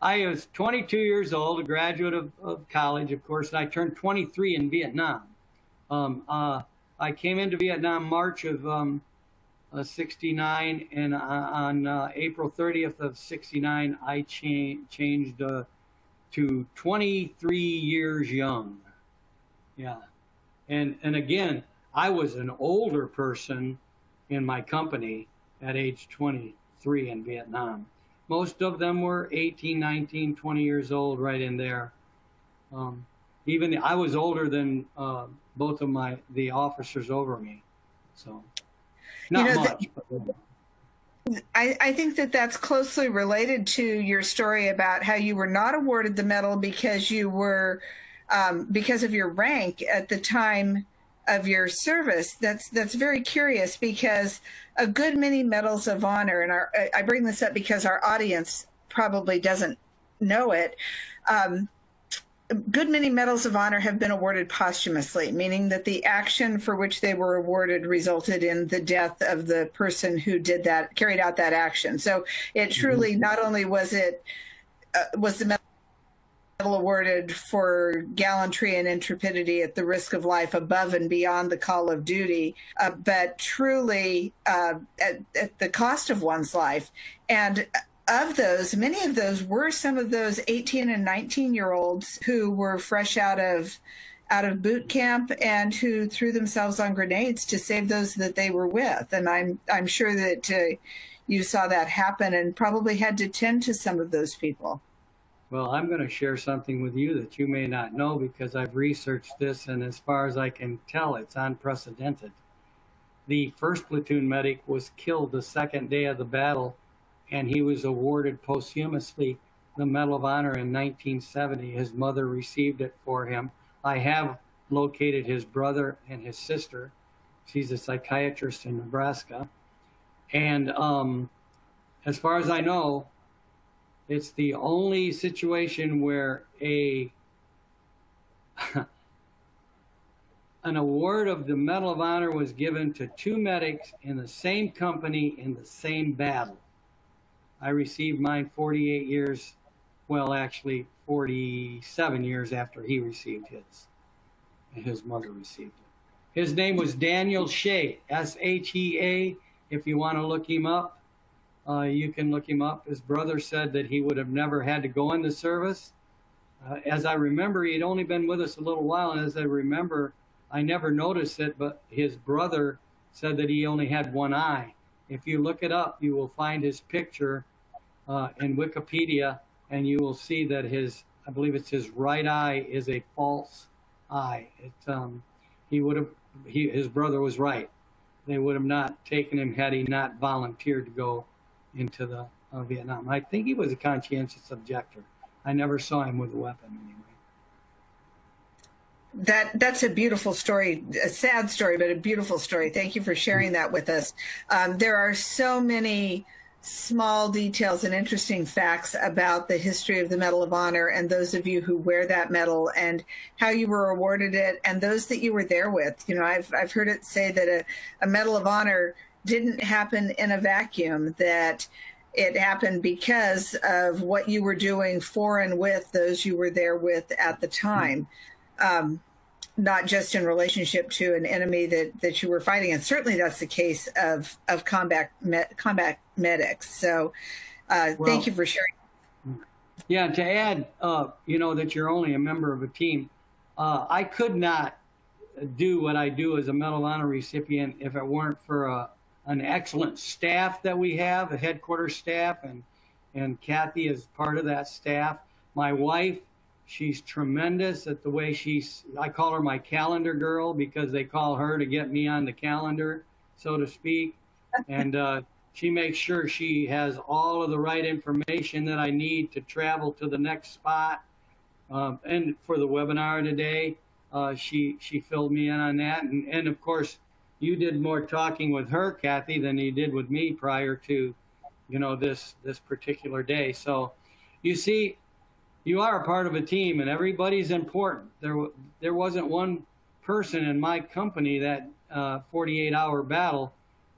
I was 22 years old, a graduate of college, of course, and I turned 23 in Vietnam. I came into Vietnam March of 69, and on April 30th of 69, I changed to 23 years young. Yeah. And again, I was an older person in my company at age 23 in Vietnam. Most of them were 18, 19, 20 years old, right in there. I was older than both of the officers over me. So not much. I think that that's closely related to your story about how you were not awarded the medal because you were because of your rank at the time of your service. That's very curious, because a good many medals of honor, and I bring this up because our audience probably doesn't know it. Good many medals of honor have been awarded posthumously, meaning that the action for which they were awarded resulted in the death of the person who carried out that action. So it truly not only was the medal awarded for gallantry and intrepidity at the risk of life above and beyond the call of duty, but truly at the cost of one's life. And of those, many of those were some of those 18 and 19-year-olds who were fresh out of boot camp and who threw themselves on grenades to save those that they were with. And I'm sure that you saw that happen and probably had to tend to some of those people. Well, I'm going to share something with you that you may not know because I've researched this, and as far as I can tell, it's unprecedented. The first platoon medic was killed the second day of the battle, and he was awarded posthumously the Medal of Honor in 1970. His mother received it for him. I have located his brother and his sister. She's a psychiatrist in Nebraska. And as far as I know, it's the only situation where an award of the Medal of Honor was given to two medics in the same company in the same battle. I received mine 48 years, well, actually 47 years after he received his. And his mother received it. His name was Daniel Shea, S-H-E-A. If you want to look him up, you can look him up. His brother said that he would have never had to go into service. As I remember, he'd only been with us a little while, and as I remember, I never noticed it, but his brother said that he only had one eye. If you look it up, you will find his picture in Wikipedia, and you will see that I believe it's his right eye is a false eye. His brother was right. They would have not taken him had he not volunteered to go into the Vietnam. I think he was a conscientious objector. I never saw him with a weapon anyway. That's a beautiful story, a sad story, but a beautiful story. Thank you for sharing that with us. There are so many small details and interesting facts about the history of the Medal of Honor and those of you who wear that medal and how you were awarded it and those that you were there with. You know, I've heard it say that a Medal of Honor didn't happen in a vacuum, that it happened because of what you were doing for and with those you were there with at the time. Not just in relationship to an enemy that you were fighting. And certainly that's the case of combat medics. So thank you for sharing. Yeah, to add, that you're only a member of a team. I could not do what I do as a Medal of Honor recipient if it weren't for an excellent staff that we have, a headquarters staff, and Kathy is part of that staff. My wife, she's tremendous at the way I call her my calendar girl because they call her to get me on the calendar, so to speak. And she makes sure she has all of the right information that I need to travel to the next spot. And for the webinar today, she filled me in on that. And of course, you did more talking with her, Kathy, than you did with me prior to, this particular day. So you see, you are a part of a team, and everybody's important. There wasn't one person in my company that 48-hour battle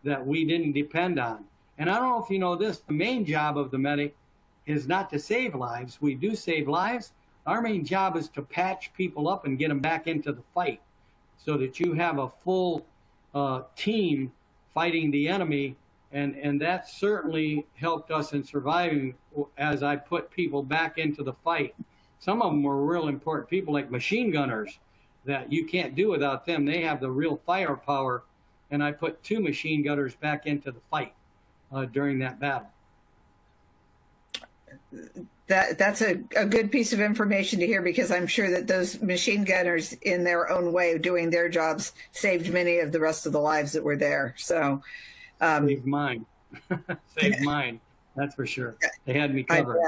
that we didn't depend on. And I don't know if you know this, the main job of the medic is not to save lives. We do save lives. Our main job is to patch people up and get them back into the fight so that you have a full team fighting the enemy. And that certainly helped us in surviving as I put people back into the fight. Some of them were real important people like machine gunners that you can't do without them. They have the real firepower. And I put 2 machine gunners back into the fight during that battle. That's a good piece of information to hear because I'm sure that those machine gunners in their own way doing their jobs saved many of the rest of the lives that were there. So saved mine. Saved mine. That's for sure. They had me covered.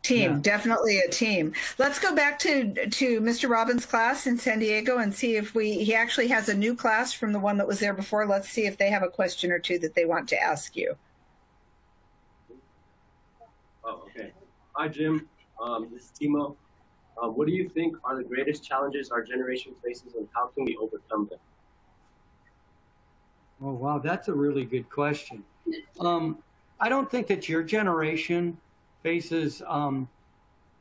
Team, definitely a team. Let's go back to Mr. Robbins' class in San Diego and see if he actually has a new class from the one that was there before. Let's see if they have a question or two that they want to ask you. Oh, okay. Hi, Jim. This is Timo. What do you think are the greatest challenges our generation faces and how can we overcome them? Oh, wow, that's a really good question. I don't think that your generation faces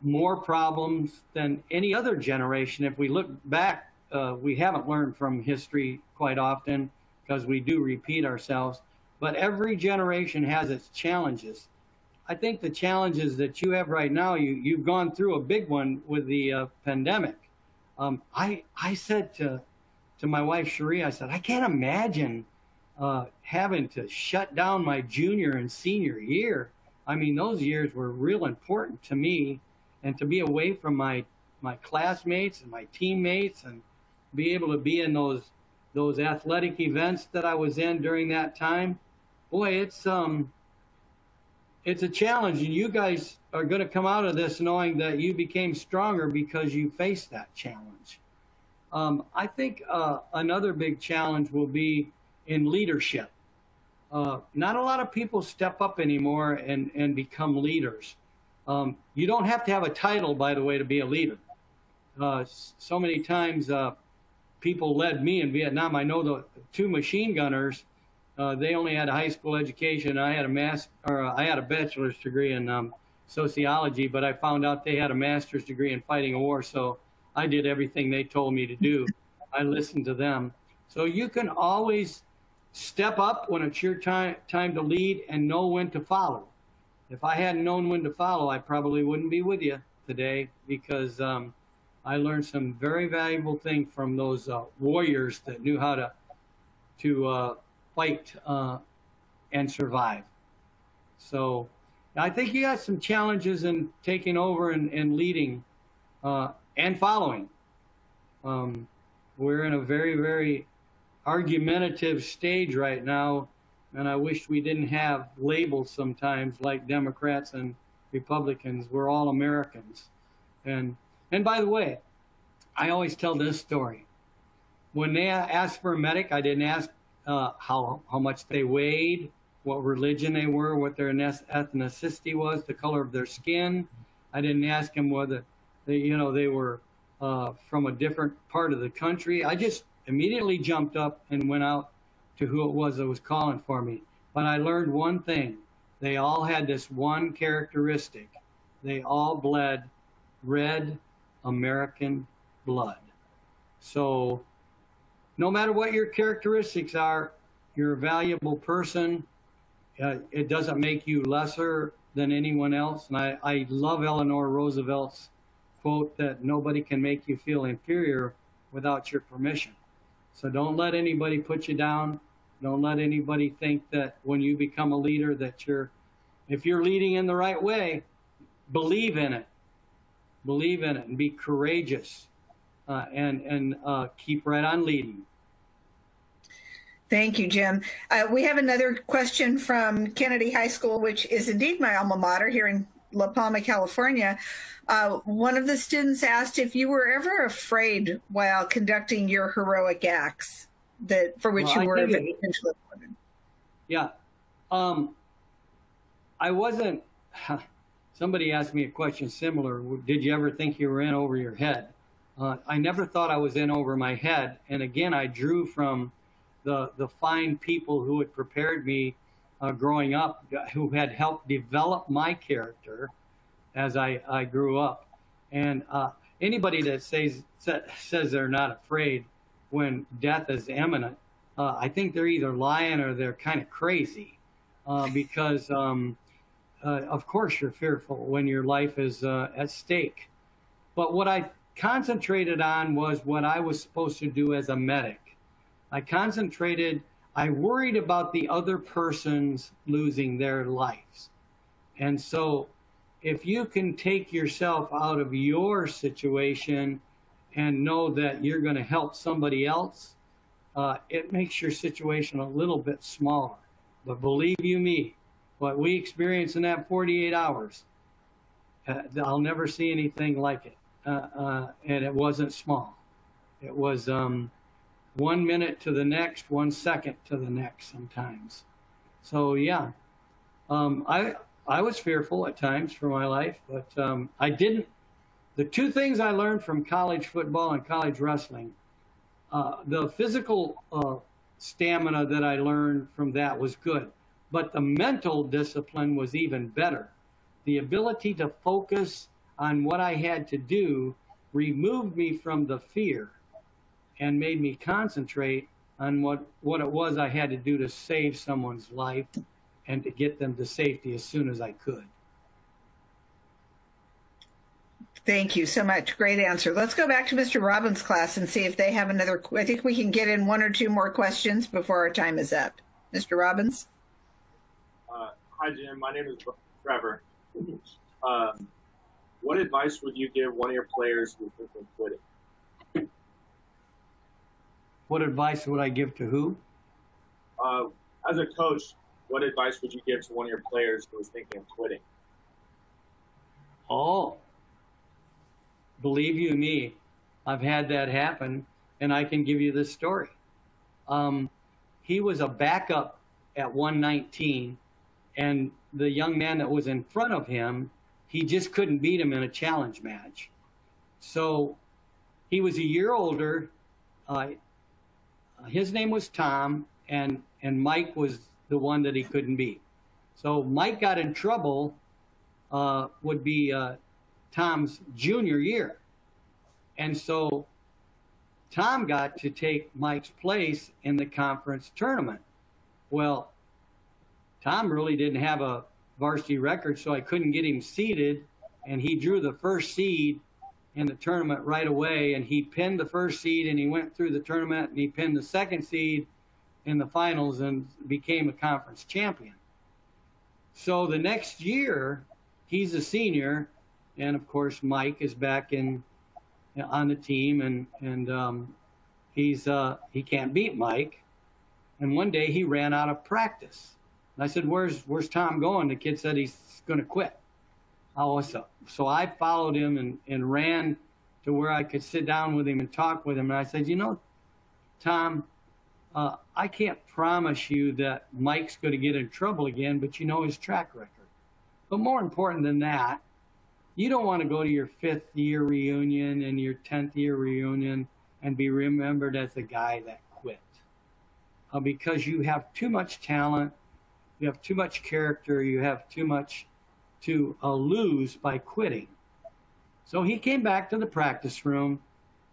more problems than any other generation. If we look back, we haven't learned from history quite often because we do repeat ourselves, but every generation has its challenges. I think the challenges that you have right now, you've gone through a big one with the pandemic. I said to my wife, Cherie, I said, I can't imagine having to shut down my junior and senior year. I mean, those years were real important to me. and to be away from my classmates and my teammates and be able to be in those athletic events that I was in during that time, boy, it's a challenge, and you guys are going to come out of this knowing that you became stronger because you faced that challenge. I think another big challenge will be in leadership. Not a lot of people step up anymore and become leaders. You don't have to have a title, by the way, to be a leader. So many times people led me in Vietnam. I know the two machine gunners, they only had a high school education. I had a bachelor's degree in sociology, but I found out they had a master's degree in fighting a war, so I did everything they told me to do. I listened to them. So you can always step up when it's your time to lead and know when to follow. If I hadn't known when to follow, I probably wouldn't be with you today, because I learned some very valuable things from those warriors that knew how to fight and survive. So I think you got some challenges in taking over and leading and following. We're in a very, very argumentative stage right now, and I wish we didn't have labels sometimes like Democrats and Republicans. We're all Americans. And by the way, I always tell this story. When they asked for a medic, I didn't ask how much they weighed, what religion they were, what their ethnicity was, the color of their skin. I didn't ask them whether they were from a different part of the country. I just immediately jumped up and went out to who it was that was calling for me. But I learned one thing. They all had this one characteristic. They all bled red American blood. So no matter what your characteristics are, you're a valuable person. It doesn't make you lesser than anyone else. And I love Eleanor Roosevelt's quote that nobody can make you feel inferior without your permission. So don't let anybody put you down. Don't let anybody think that when you become a leader that if you're leading in the right way, believe in it. Believe in it and be courageous and keep right on leading. Thank you, Jim. We have another question from Kennedy High School, which is indeed my alma mater here in La Palma, California. One of the students asked if you were ever afraid while conducting your heroic acts for which you were eventually appointed. Yeah. I wasn't. Somebody asked me a question similar. Did you ever think you were in over your head? I never thought I was in over my head. And again, I drew from the fine people who had prepared me growing up, who had helped develop my character as I grew up. And anybody that says they're not afraid when death is imminent, I think they're either lying or they're kind of crazy, because of course you're fearful when your life is at stake. But what I concentrated on was what I was supposed to do as a medic. I worried about the other persons losing their lives. And so if you can take yourself out of your situation and know that you're going to help somebody else, it makes your situation a little bit smaller. But believe you me, what we experienced in that 48 hours, I'll never see anything like it. And it wasn't small. It was 1 minute to the next, 1 second to the next sometimes. So yeah, I was fearful at times for my life, but I didn't. The two things I learned from college football and college wrestling, the physical stamina that I learned from that was good, but the mental discipline was even better. The ability to focus on what I had to do removed me from the fear and made me concentrate on what it was I had to do to save someone's life and to get them to safety as soon as I could. Thank you so much. Great answer. Let's go back to Mr. Robbins' class and see if they have another. I think we can get in one or two more questions before our time is up. Mr. Robbins? Hi, Jim. My name is Trevor. what advice would you give one of your players who's thinking of quitting? What advice would I give to who? As a coach, what advice would you give to one of your players who is thinking of quitting? Oh, believe you me, I've had that happen, and I can give you this story. He was a backup at 119, and the young man that was in front of him, he just couldn't beat him in a challenge match. So he was a year older. His name was Tom, and Mike was the one that he couldn't beat. So Mike got in trouble, would be Tom's junior year. And so Tom got to take Mike's place in the conference tournament. Well, Tom really didn't have a varsity record, so I couldn't get him seeded, and he drew the first seed in the tournament right away, and he pinned the first seed, and he went through the tournament, and he pinned the second seed in the finals and became a conference champion. So the next year, he's a senior, and of course Mike is back on the team, and he can't beat Mike. And one day he ran out of practice. And I said, "Where's Tom going?" The kid said he's going to quit. So I followed him and ran to where I could sit down with him and talk with him. And I said, Tom, I can't promise you that Mike's going to get in trouble again, but you know his track record. But more important than that, you don't want to go to your 5th year reunion and your 10th year reunion and be remembered as the guy that quit. Because you have too much talent, you have too much character, you have too much to lose by quitting. So he came back to the practice room,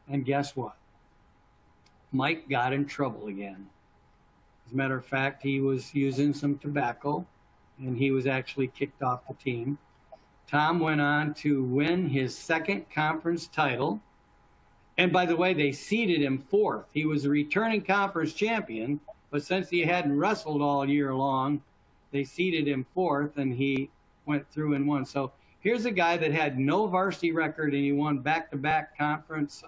and guess what? Mike got in trouble again. As a matter of fact, he was using some tobacco, and he was actually kicked off the team. Tom went on to win his 2nd conference title. And by the way, they seeded him 4th. He was a returning conference champion, but since he hadn't wrestled all year long, they seeded him 4th, and he went through and won. So here's a guy that had no varsity record, and he won back-to-back conference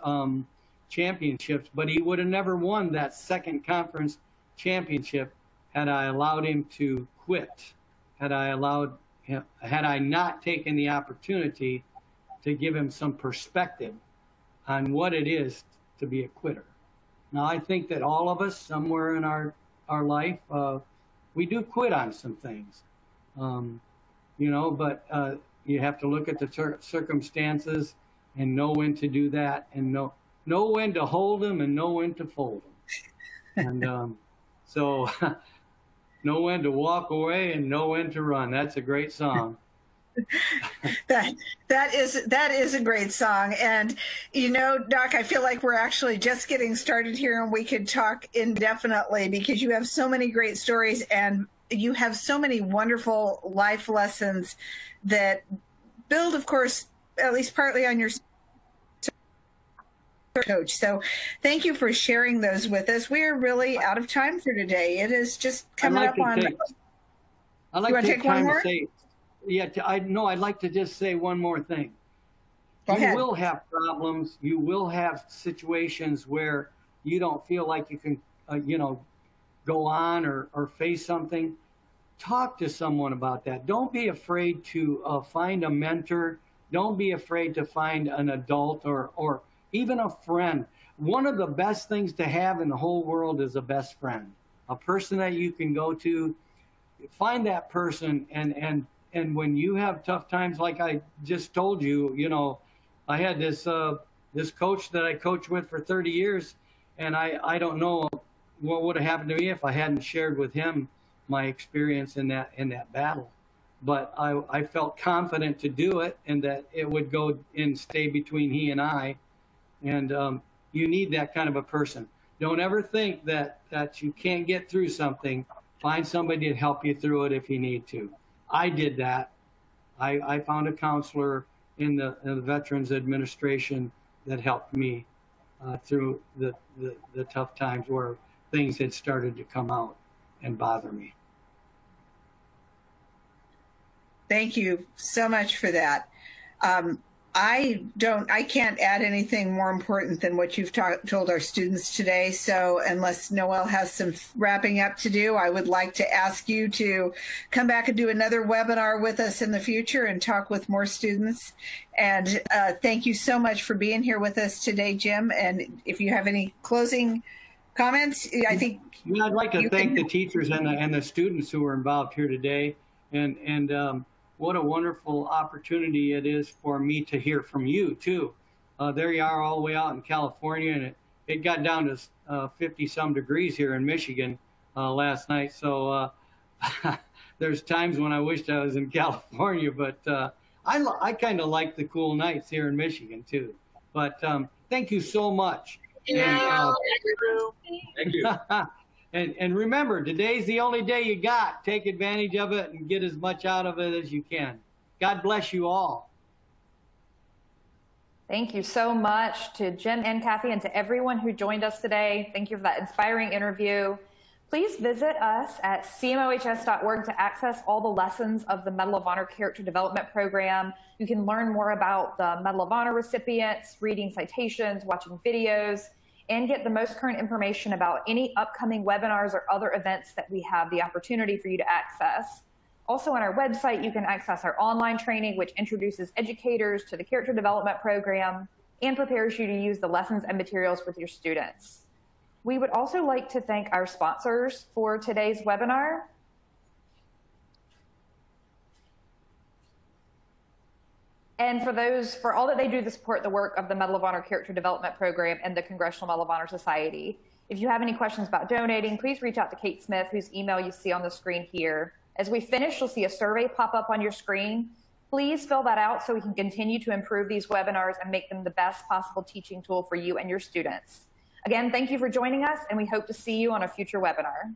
championships, but he would have never won that 2nd conference championship had I allowed him to quit, had I not taken the opportunity to give him some perspective on what it is to be a quitter. Now, I think that all of us, somewhere in our life, we do quit on some things, but you have to look at the circumstances and know when to do that, and know when to hold them and know when to fold them. And so know when to walk away and know when to run. That's a great song. That is a great song. And Doc, I feel like we're actually just getting started here, and we could talk indefinitely because you have so many great stories and you have so many wonderful life lessons that build, of course, at least partly on your coach. So thank you for sharing those with us. We are really out of time for today. It is just coming up on. I'd like to take time to say, I'd like to just say one more thing. You will have problems. You will have situations where you don't feel like you can, go on or face something. Talk to someone about that. Don't be afraid to find a mentor. Don't be afraid to find an adult or even a friend. One of the best things to have in the whole world is a best friend, a person that you can go to. Find that person, and when you have tough times, like I just told you, I had this coach that I coached with for 30 years, and I don't know what would have happened to me if I hadn't shared with him my experience in that battle. But I felt confident to do it, and that it would go and stay between he and I. And you need that kind of a person. Don't ever think that you can't get through something. Find somebody to help you through it if you need to. I did that. I found a counselor in the Veterans Administration that helped me through the tough times where things had started to come out and bother me. Thank you so much for that. I can't add anything more important than what you've told our students today. So unless Noelle has some wrapping up to do, I would like to ask you to come back and do another webinar with us in the future and talk with more students. And thank you so much for being here with us today, Jim. And if you have any closing comments, I think. Yeah, I'd like to thank the teachers and the students who were involved here today. And what a wonderful opportunity it is for me to hear from you too. There you are all the way out in California, and it got down to 50 some degrees here in Michigan last night. So there's times when I wished I was in California, but I kind of like the cool nights here in Michigan too. But thank you so much. Thank you. And remember, today's the only day you got. Take advantage of it and get as much out of it as you can. God bless you all. Thank you so much to Jim and Kathy and to everyone who joined us today. Thank you for that inspiring interview. Please visit us at cmohs.org to access all the lessons of the Medal of Honor Character Development Program. You can learn more about the Medal of Honor recipients, reading citations, watching videos, and get the most current information about any upcoming webinars or other events that we have the opportunity for you to access. Also on our website, you can access our online training, which introduces educators to the character development program and prepares you to use the lessons and materials with your students. We would also like to thank our sponsors for today's webinar. And for all that they do to support the work of the Medal of Honor Character Development Program and the Congressional Medal of Honor Society. If you have any questions about donating, please reach out to Kate Smith, whose email you see on the screen here. As we finish, you'll see a survey pop up on your screen. Please fill that out so we can continue to improve these webinars and make them the best possible teaching tool for you and your students. Again, thank you for joining us, and we hope to see you on a future webinar.